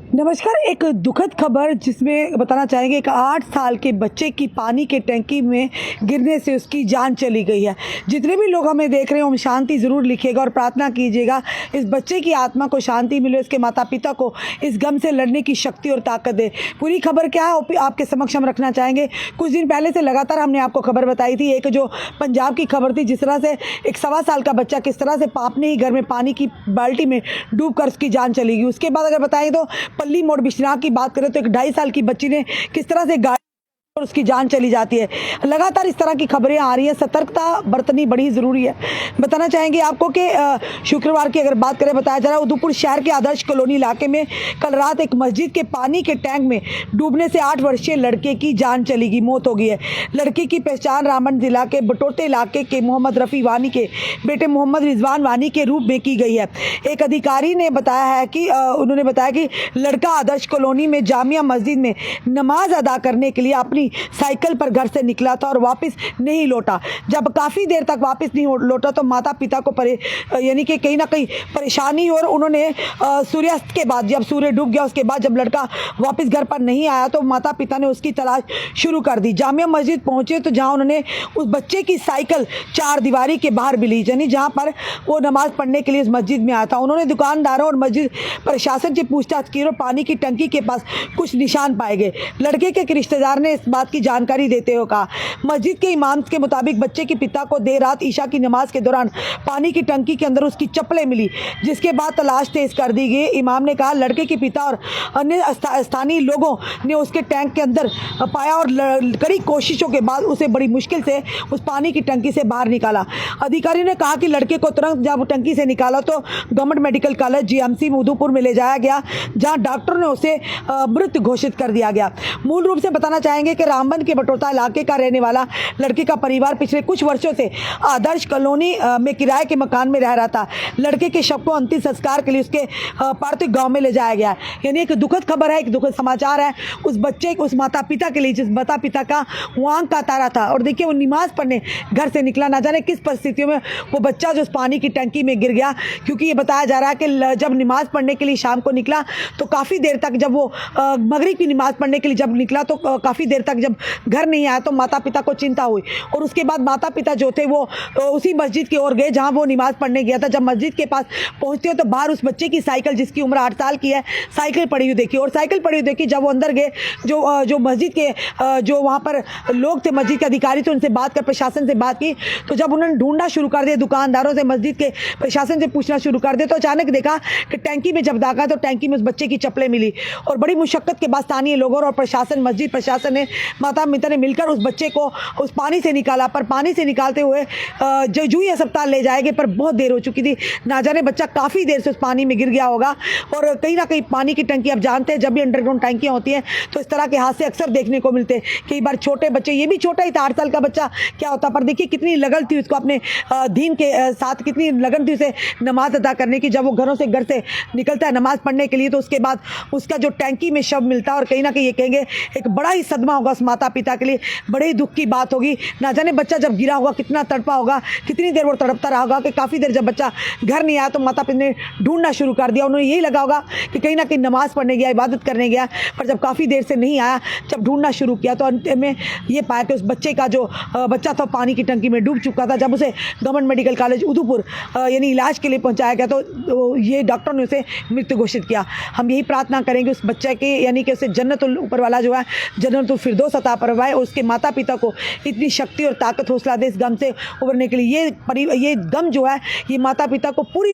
नमस्कार। एक दुखद खबर जिसमें बताना चाहेंगे, एक 8 साल के बच्चे की पानी के टंकी में गिरने से उसकी जान चली गई है। जितने भी लोग हमें देख रहे हैं, ओम शांति ज़रूर लिखिएगा और प्रार्थना कीजिएगा इस बच्चे की आत्मा को शांति मिले, उसके माता पिता को इस गम से लड़ने की शक्ति और ताकत दे। पूरी खबर क्या है आपके समक्ष हम रखना चाहेंगे। कुछ दिन पहले से लगातार हमने आपको खबर बताई थी, एक जो पंजाब की खबर थी, जिस तरह से एक 1.25 साल का बच्चा किस तरह से अपने ही घर में पानी की बाल्टी में डूब कर उसकी जान चली गई। उसके बाद अगर बताएं तो पल्ली मोड़ बिश्नाह की बात करें तो एक 2.5 साल की बच्ची ने किस तरह से गाड़ी और उसकी जान चली जाती है। लगातार इस तरह की खबरें आ रही हैं, सतर्कता बरतनी बड़ी ज़रूरी है। बताना चाहेंगे आपको कि शुक्रवार की अगर बात करें, बताया जा रहा है उधमपुर शहर के आदर्श कॉलोनी इलाके में कल रात एक मस्जिद के पानी के टैंक में डूबने से 8 वर्षीय लड़के की जान चली गई, मौत हो गई है। लड़की की पहचान रामबन जिला के बटोटे इलाके के मोहम्मद रफ़ी वानी के बेटे मोहम्मद रिजवान वानी के रूप में की गई है। एक अधिकारी ने बताया है कि उन्होंने बताया कि लड़का आदर्श कॉलोनी में जामिया मस्जिद में नमाज अदा करने के लिए अपनी साइकिल पर घर से निकला था और वापस नहीं लौटा। जब काफ़ी देर तक वापस नहीं लौटा तो माता पिता को यानी कि कहीं ना कहीं परेशानी, और उन्होंने सूर्यास्त के बाद, जब सूर्य डूब गया उसके बाद जब लड़का वापस घर पर नहीं आया तो माता पिता ने उसकी तलाश शुरू कर दी। जामिया मस्जिद पहुंचे तो जहां उन्होंने उस बच्चे की साइकिल 4 दीवारी के बाहर मिली, यानी जहाँ पर वो नमाज पढ़ने के लिए इस मस्जिद में आया था। उन्होंने दुकानदारों और मस्जिद प्रशासन से पूछताछ की और पानी की टंकी के पास कुछ निशान पाए गए। लड़के के एक रिश्तेदार ने इस बात की जानकारी देते हुए कहा, मस्जिद के इमाम के मुताबिक बच्चे के पिता को देर रात ईशा की नमाज के दौरान पानी की टंकी के अंदर उसकी चप्पलें मिली, जिसके बाद तलाश तेज कर दी गई। इमाम ने कहा लड़के के पिता और अन्य स्थानीय लोगों ने उसके टैंक के अंदर पाया और कड़ी कोशिशों के बाद उसे बड़ी मुश्किल से उस पानी की टंकी से बाहर निकाला। अधिकारी ने कहा कि लड़के को तुरंत जब टंकी से निकाला तो government medical college GMC Udhampur में ले जाया गया, जहां डॉक्टर ने उसे मृत घोषित कर दिया गया। मूल रूप से बताना चाहेंगे कि रामबन के बटोता इलाके का रहने वाला लड़के का परिवार पिछले कुछ वर्षों से आदर्श कॉलोनी में किराए के मकान में रह रहा था। लड़के के शव को अंतिम संस्कार के लिए उसके पार्थिव गांव में ले जाया गया। यानी एक दुखद खबर है, एक दुखद समाचार है उस बच्चे, उस माता पिता के लिए जिस माता पिता का वो आंख का तारा था। और देखिए वो नमाज पढ़ने घर से निकला, ना जाने किस परिस्थितियों में वो बच्चा जो उस पानी की टंकी में गिर गया। क्योंकि ये बताया जा रहा है कि जब नमाज पढ़ने के लिए शाम को निकला तो काफ़ी देर तक, जब वो मगरिब की नमाज पढ़ने के लिए जब निकला तो काफ़ी देर तक जब घर नहीं आया तो माता पिता को चिंता हुई। और उसके बाद माता पिता जो थे वो उसी मस्जिद की ओर गए जहां वो नमाज पढ़ने गया था। जब मस्जिद के पास पहुंचते हो तो बाहर उस बच्चे की साइकिल, जिसकी उम्र 8 साल की है, साइकिल पड़ी हुई देखी। और साइकिल पड़ी हुई देखी, जब वो अंदर गए, जो मस्जिद के जो वहाँ पर लोग थे, मस्जिद के अधिकारी थे, उनसे बात कर, प्रशासन से बात की, तो जब उन्होंने ढूंढना शुरू कर दिया, दुकानदारों से, मस्जिद के प्रशासन से पूछना शुरू कर दिया, तो अचानक देखा कि टैंकी में जब दागा तो टैंकी में उस बच्चे की चप्पलें मिली। और बड़ी मुशक्कत के बाद स्थानीय लोगों और प्रशासन, मस्जिद प्रशासन ने, माता पिता ने मिलकर उस बच्चे को उस पानी से निकाला। पर पानी से निकालते हुए जूही अस्पताल ले जाएंगे पर बहुत देर हो चुकी थी। ना जाने बच्चा काफ़ी देर से उस पानी में गिर गया होगा। और कहीं ना कहीं पानी की टंकी, आप जानते हैं जब भी अंडरग्राउंड टंकियाँ होती हैं तो इस तरह के हादसे अक्सर देखने को मिलते हैं। कई बार छोटे बच्चे, ये भी छोटा ही था, 8 साल का बच्चा क्या होता, पर देखिए कितनी लगन थी उसको अपने दीन के साथ, कितनी लगन थी उसे नमाज अदा करने की। जब वो घर से निकलता है नमाज पढ़ने के लिए तो उसके बाद उसका जो टैंकी में शव मिलता है, और कहीं ना कहीं ये कहेंगे एक बड़ा ही सदमा होगा उस माता पिता के लिए, बड़े ही दुख की बात होगी। ना जाने बच्चा जब गिरा होगा कितना तड़पा होगा, कितनी देर वो तड़पता रहा होगा कि काफ़ी देर जब बच्चा घर नहीं आया तो माता पिता ने ढूंढना शुरू कर दिया। उन्हें यही लगा होगा कि कहीं ना कहीं नमाज पढ़ने गया, इबादत करने गया, पर जब काफ़ी देर से नहीं आया, जब ढूंढना शुरू किया तो अंत में ये पाया कि उस बच्चे का जो बच्चा था पानी की टंकी में डूब चुका था। जब उसे गवर्नमेंट मेडिकल कॉलेज उधमपुर यानी इलाज के लिए पहुँचाया गया तो ये डॉक्टर ने उसे मृत घोषित किया। हम यही प्रार्थना करेंगे उस बच्चे के, यानी कि उसे जन्नतुल ऊपर वाला जो है जन्नतुल फिरदौस अता फरमाए, और उसके माता पिता को इतनी शक्ति और ताकत, हौसला दे इस गम से उभरने के लिए। ये गम जो है ये माता पिता को पूरी,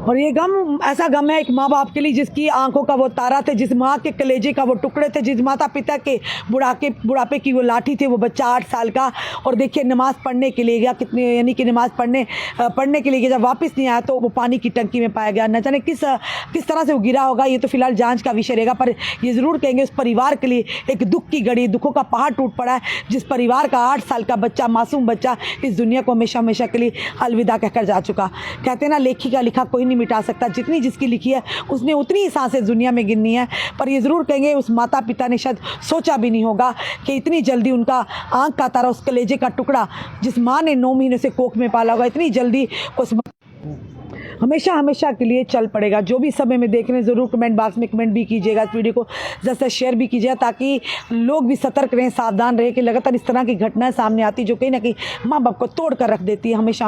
और ये गम ऐसा गम है एक माँ बाप के लिए जिसकी आंखों का वो तारा थे, जिस माँ के कलेजे का वो टुकड़े थे, जिस माता पिता के बुढ़ापे की वो लाठी थे, वो बच्चा 8 साल का। और देखिए नमाज पढ़ने के लिए गया, कितने, यानी कि नमाज पढ़ने के लिए गया, जब वापस नहीं आया तो वो पानी की टंकी में पाया गया। न जाने किस तरह से वो गिरा होगा, ये तो फिलहाल जांच का विषय रहेगा। पर ये ज़रूर कहेंगे उस परिवार के लिए एक दुख की घड़ी, दुखों का पहाड़ टूट पड़ा है, जिस परिवार का 8 साल का बच्चा, मासूम बच्चा इस दुनिया को हमेशा के लिए अलविदा कहकर जा चुका। कहते हैं ना, लेखी का लिखा कोई नहीं मिटा सकता, जितनी जिसकी लिखी है उसने उतनी ही सांसें दुनिया में गिननी है। पर ये ज़रूर कहेंगे उस माता पिता ने शायद सोचा भी नहीं होगा कि इतनी जल्दी उनका आंख का तारा, उस कलेजे का टुकड़ा, जिस माँ ने 9 महीने से कोख में पाला होगा, इतनी जल्दी उस हमेशा हमेशा के लिए चल पड़ेगा। जो भी समय में देख रहे हैं ज़रूर कमेंट बॉक्स में कमेंट भी कीजिएगा, इस वीडियो को ज़्यादा से शेयर भी कीजिएगा ताकि लोग भी सतर्क रहें, सावधान रहें कि लगातार इस तरह की घटनाएं सामने आती जो कहीं ना कहीं माँ बाप को तोड़ कर रख देती है। हमेशा